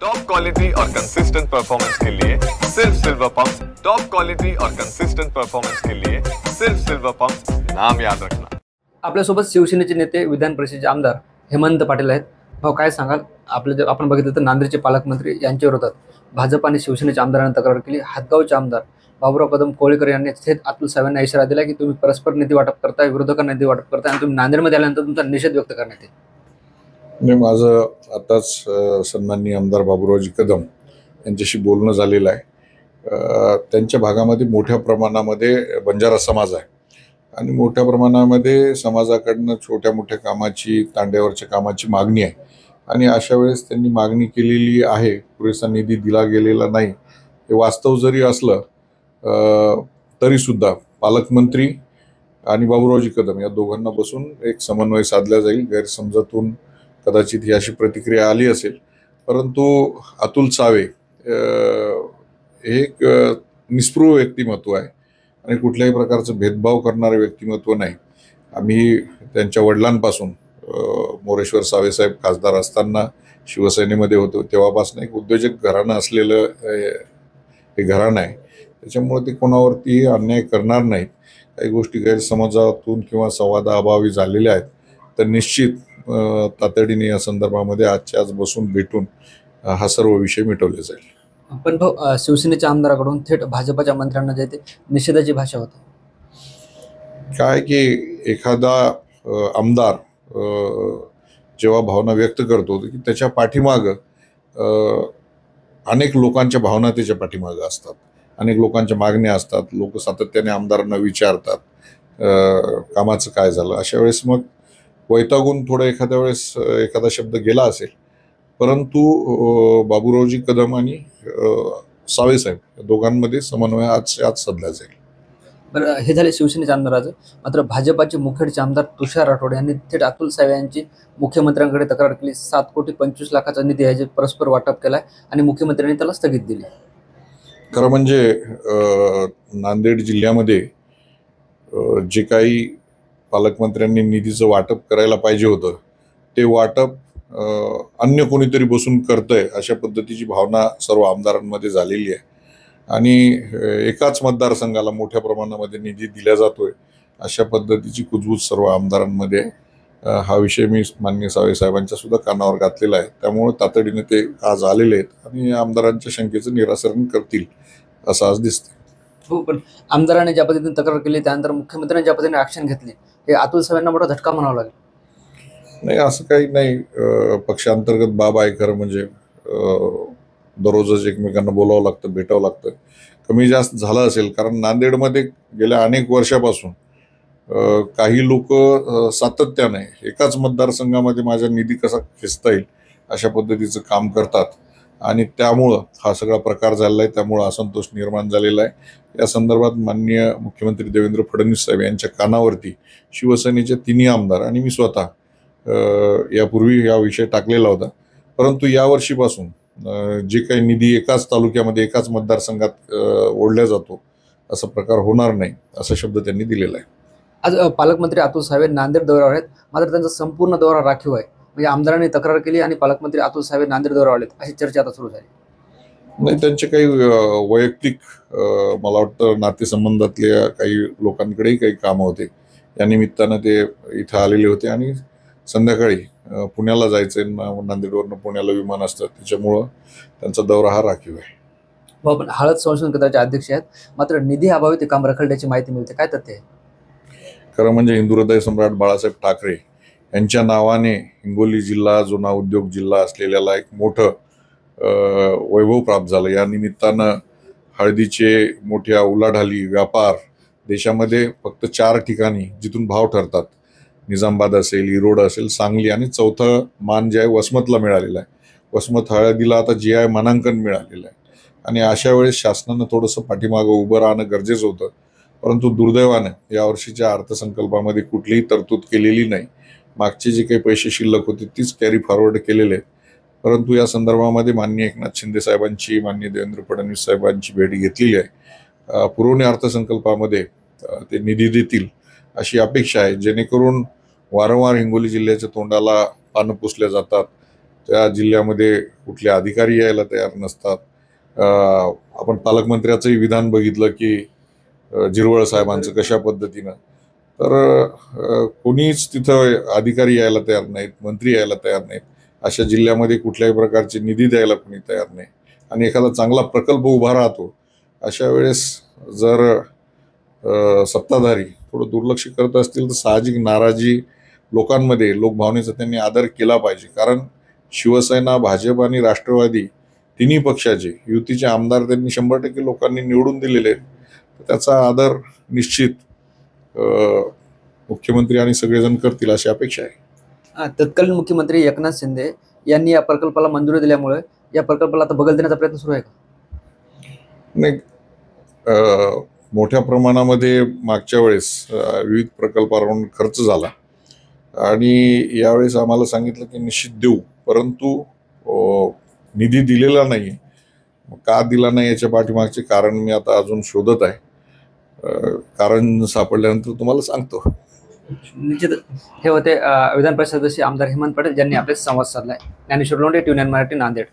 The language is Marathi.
टॉप क्वालिटी और कंसिस्टेंट परफॉर्मेंस के लिए सिर्फ सिल्वर पंप्स। टॉप क्वालिटी और कंसिस्टेंट परफॉर्मेंस के लिए सिर्फ सिल्वर पंप्स, नाम याद रखना। आपल्यासोबत शिवसेनेचे नेते विधान परिषदेचे आमदार हेमंत पाटील आहेत। भाऊ, काय सांगाल? आपण बघितलं तर नांदेडचे पालकमंत्री यांच्या विरोधात भाजप आणि शिवसेनेच्या आमदारांनी तक्रार केली। हातगावचे आमदार बाबुराव कदम कोळीकर यांनी थेट अतुल सावेंना इशारा दिला की तुम्ही परस्पर निधी वाटप करताय, विरोधकांना निधी वाटप करताय आणि तुम्ही नांदेडमध्ये आल्यानंतर तुमचा निषेध व्यक्त करण्यात येईल। मी माझं आताच सन्माननीय आमदार बाबुरावजी कदम यांच्याशी बोलणं झालेलं आहे। त्यांच्या भागामध्ये मोठ्या प्रमाणामध्ये बंजारा समाज आहे आणि मोठ्या प्रमाणामध्ये समाजाकडनं छोट्या मोठ्या कामाची, तांड्यावरच्या कामाची मागणी आहे आणि अशा वेळेस त्यांनी मागणी केलेली आहे, पुरेसा निधी दिला गेलेला नाही हे वास्तव जरी असलं तरीसुद्धा पालकमंत्री आणि बाबुरावजी कदम या दोघांना बसून एक समन्वय साधला जाईल। गैरसमजातून कदाचित ही अशी प्रतिक्रिया आली असेल, परंतु अतुल सावे हे एक निस्पृह व्यक्तिमत्व आहे आणि कुठल्याही प्रकारचं भेदभाव करणारे व्यक्तिमत्व नाही। आम्ही त्यांच्या वडिलांपासून मोरेश्वर सावेसाहेब खासदार असताना शिवसेनेमध्ये होतो तेव्हापासून एक उद्योजक घराणं असलेलं हे घराणं आहे, त्याच्यामुळे ते कोणावरती अन्याय करणार नाहीत। काही गोष्टी गैरसमजातून किंवा संवादाअभावी झालेल्या आहेत तर निश्चित तातडीने या संदर्भामध्ये आजच्या आज बसून भेटून हा सर्व विषय मिटवले जाईल। पण भाऊ, शिवसेनेच्या आमदाराकडून थेट भाजपच्या मंत्र्यांना जे ते निषेधाची भाषा होती। काय की एखादा आमदार जेव्हा भावना व्यक्त करतो की त्याच्या पाठीमागं अनेक लोकांच्या भावना त्याच्या पाठीमागं असतात, अनेक लोकांच्या मागण्या असतात, लोक सातत्याने आमदारांना विचारतात कामाचं काय झालं। अशा वेळेस मग वैतागून थोडं एखाद्या वेळेस एखादा शब्द गेला असेल, परंतु बाबुरावजी कदम आणि सावेसाहेब या दोघांमध्ये समन्वय आज साधला जाईल। बरं, हे झाले शिवसेनेच्या आमदाराचं। मात्र भाजपाचे मुखेडचे आमदार तुषार राठोड यांनी थेट अतुल सावे यांची मुख्यमंत्र्यांकडे तक्रार केली। 7,25,00,000चा निधी आहे जे परस्पर वाटप केलाय आणि मुख्यमंत्र्यांनी त्याला स्थगित दिली। खरं म्हणजे नांदेड जिल्ह्यामध्ये जे काही पालकमंत्र्यांनी निधीचं वाटप करायला पाहिजे होतं ते वाटप अन्य कोणीतरी बसून करतंय अशा पद्धतीची भावना सर्व आमदारांमध्ये झालेली आहे आणि एकाच मतदारसंघाला मोठ्या प्रमाणामध्ये निधी दिला जातोय अशा पद्धतीची कुजबूज सर्व आमदारांमध्ये हा विषय मी माननीय सावेसाहेबांच्या सुद्धा कानावर घातलेला आहे। त्यामुळे तातडीने ते आज आलेले आहेत आणि आमदारांच्या शंकेचं निराकरण करतील असं आज दिसतंय। हो, पण आमदारांनी ज्या पद्धतीने तक्रार केली त्यानंतर मुख्यमंत्र्यांनी ज्या पद्धतीने ऍक्शन घेतली हे अतुल सावेंना मोठा झटका म्हणावा लागेल। नाही, असं काही नाही, पक्षांतर्गत बाब आहे। खरं म्हणजे दररोजच एकमेकांना बोलावं लागतं, भेटावं लागतं, कमी जास्त झालं असेल। कारण नांदेडमध्ये गेल्या अनेक वर्षापासून काही लोक सातत्याने एकाच मतदारसंघामध्ये माझा निधी कसा खेचता येईल अशा पद्धतीचं काम करतात आणि त्यामुळं हा सगळा प्रकार झालेला आहे, त्यामुळं असंतोष निर्माण झालेला आहे। या संदर्भात माननीय मुख्यमंत्री देवेंद्र फडणवीस साहेब यांच्या कानावरती शिवसेनेचे तिन्ही आमदार आणि मी स्वतः यापूर्वी हा विषय टाकलेला होता, परंतु यावर्षीपासून जे काही निधी एकाच तालुक्यामध्ये एकाच मतदारसंघात ओढल्या जातो असा प्रकार होणार नाही असा शब्द त्यांनी दिलेला आहे। आज पालकमंत्री अतुल सावे नांदेड दौऱ्यावर आहेत, मात्र त्यांचा संपूर्ण दौरा राखीव आहे। म्हणजे आमदारांनी तक्रार केली आणि पालकमंत्री अतुल सावे नांदेड दौऱ्यावर आलेत अशी चर्चा आता सुरू झाली। नाही, त्यांचे काही वैयक्तिक मला वाटतं नातेसंबंधातल्या काही लोकांकडेही काही कामं होते, या निमित्तानं ते इथं आलेले होते आणि संध्याकाळी पुण्याला जायचंय, नांदेडवरनं पुण्याला विमान असतं, त्याच्यामुळं त्यांचा दौरा हा राखीव आहे। हो, पण हळद संशोधन केंद्राचे अध्यक्ष आहेत, मात्र निधी अभावी ते काम रखडल्याची माहिती मिळते, काय तथ्य आहे? खरं म्हणजे हिंदू हृदय सम्राट बाळासाहेब ठाकरे यांच्या नावाने हिंगोली जिल्हा जुना उद्योग जिल्हा असलेल्याला एक मोठं वैभव प्राप्त झालं। या निमित्तानं हळदीचे मोठ्या उलाढाली व्यापार देशामध्ये फक्त 4 ठिकाणी जिथून भाव ठरतात, निजामाबाद असेल, इरोड असेल, सांगली आणि चौथं मान जे आहे वसमतला मिळालेलं आहे। वसमत हळदीला आता GI मानांकन मिळालेलं आहे आणि अशा वेळेस शासनानं थोडंसं पाठीमागं उभं राहणं गरजेचं होतं, परंतु दुर्दैवानं यावर्षीच्या अर्थसंकल्पामध्ये कुठलीही तरतूद केलेली नाही। मागचे जे काही पैसे शिल्लक होते तीच कॅरी फॉरवर्ड केलेले आहेत, परंतु या संदर्भामध्ये माननीय एकनाथ शिंदे साहेबांची, माननीय देवेंद्र फडणवीस साहेबांची भेट घेतलेली आहे। पुरवणी अर्थसंकल्पामध्ये ते निधी देतील अशी अपेक्षा आहे, जेणेकरून वारंवार हिंगोली जिल्ह्याच्या तोंडाला पानं पुसल्या जातात, त्या जिल्ह्यामध्ये कुठले अधिकारी यायला तयार नसतात. आपण पालकमंत्र्याचंही विधान बघितलं की झिरवळ साहेबांचं कशा पद्धतीनं, तर कोणीच तिथं अधिकारी यायला तयार नाहीत, मंत्री यायला तयार नाहीत. अशा जिल्ह्यामध्ये कुठल्याही प्रकारचे निधी द्यायला कोणी तयार नाही. आणि एखादा चांगला प्रकल्प उभा राहतो, अशा वेळेस जर सत्ताधारी थोडं दुर्लक्ष करत असतील तर साहजिक नाराजी लोकांमध्ये, लोकभावनेचा त्यांनी आदर केला पाहिजे. कारण शिवसेना, भाजप आणि राष्ट्रवादी तिन्ही पक्षाचे युतीचे आमदार त्यांनी 100% लोकांनी निवडून दिलेले आहेत. त्याचा आदर निश्चित मुख्यमंत्री आणि सगळेजण करतील अशी अपेक्षा आहे. तत्कालीन मुख्यमंत्री एकनाथ शिंदे यांनी या प्रकल्पाला मंजुरी दिल्यामुळे या प्रकल्पाला आता बगल देण्याचा प्रयत्न सुरू आहे का? नाही, मोठ्या प्रमाणामध्ये मागच्या वेळेस विविध प्रकल्पांवर खर्च झाला आणि यावेळेस आम्हाला सांगितलं की निश्चित देऊ, परंतु निधी दिलेला नाही. का दिला नाही याच्या पाठीमागचे कारण मी आता अजून शोधत आहे. कारण सापडल्यानंतर तुम्हाला सांगतो. निश्चित. हे होते विधान परिषद सदस्य आमदार हेमंत पटेल, ज्यांनी आपल्याशी संवाद साधलाय. ज्ञानेश्वर लोंढे, TVN मराठी, नांदेड.